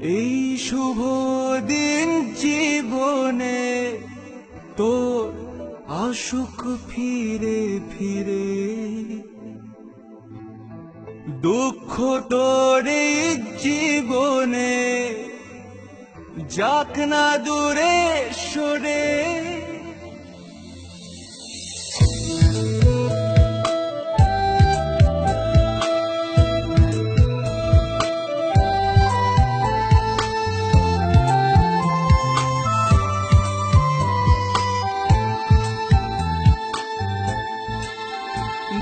এই শুভ দিন জীবনে তোর আসুক ফিরে ফিরে, দুঃখ তোর এই জীবনে যাক না দূরে সরে।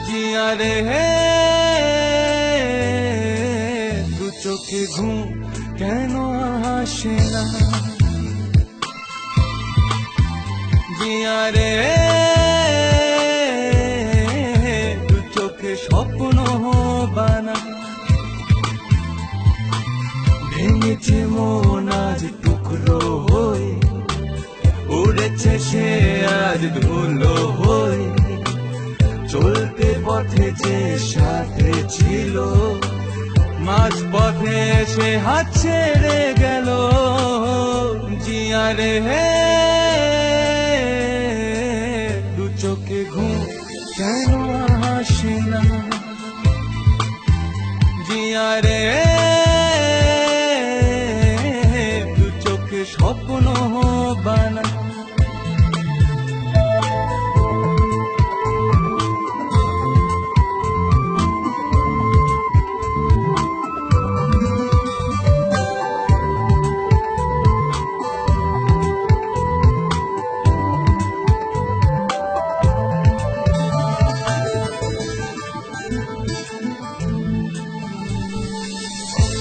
জিয়া রে হে দু চোখে ঘুম কেন আসে না, জিয়া রে দু চোখে স্বপ্ন বানা, ভেঙেছে মন আজ টুকরো হয়ে, উড়েছে সে আজ ধুলো হয়ে, চলতে পথে যে সাথে ছিল মাঝ পথে সে হাত ছেড়ে গেল। জিয়া রে হে দু চোখে ঘুম কেন আসে না, জিয়া রে দু চোখে স্বপ্ন বানা।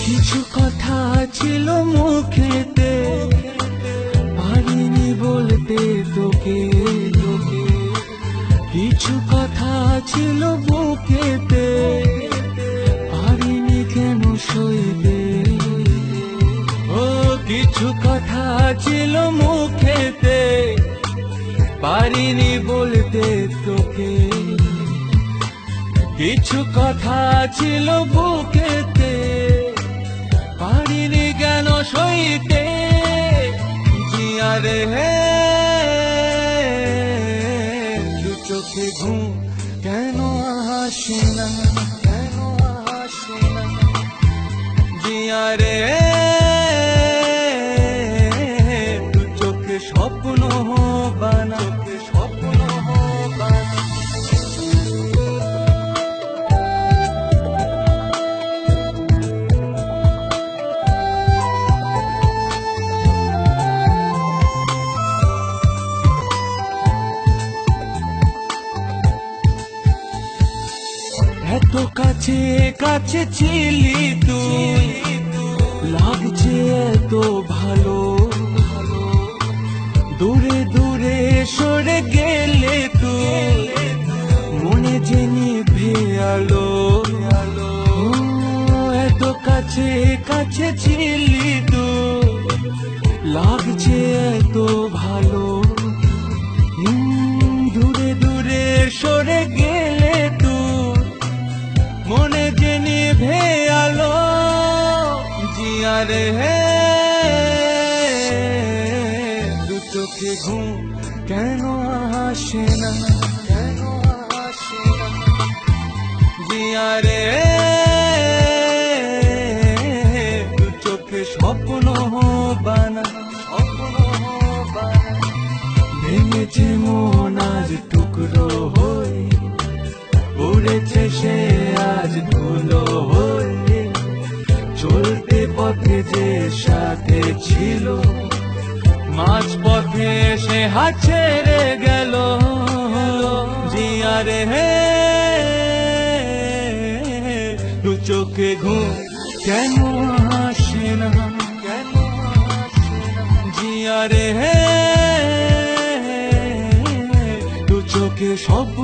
কিছু কথা ছিল মুখেতে, পারিনি বলতে তোকে, কিছু কথা ছিল বুকেতে, পারিনি কেন সইতে। ও কিছু কথা ছিল মুখেতে, পারিনি বলতে তোকে, কিছু কথা ছিল বুকেতে, পারিনি কেন সইতে। জিয়া রে হে দু চোখে ঘুম কেন আসে না, কেন আসে না, জিয়া রে দু চোখে স্বপ্ন বানা, স্বপ্ন বানা। এত কাছে কাছে ছিলি তুই, লাগছে এত ভালো, দূরে দূরে সরে গেলে তুই, মনে যে নিভে আলো। এত কাছে কাছে ছিলি তুই, লাগছে এত ভালো, দূরে দূরে সরে গেলে তুই, মনে যে নিভে আলো। জিয়া রে হে দু চোখে ঘুম কেন আসে না, কেন আসে না, জিয়া রে দু চোখে স্বপ্ন বানা, স্বপ্ন বানা। ভেঙেছে মন আজ টুকরো হয়ে, উড়েছে সে আজ ধুলো হয়ে, চলতে পথে যে সাথে ছিল মাঝ পথে সে হাত ছেড়ে গেল। জিয়া রে হে দু চোখে ঘুম কেন আসে না, কেন আসে না, জিয়া রে হে দু চোখে স্বপ্ন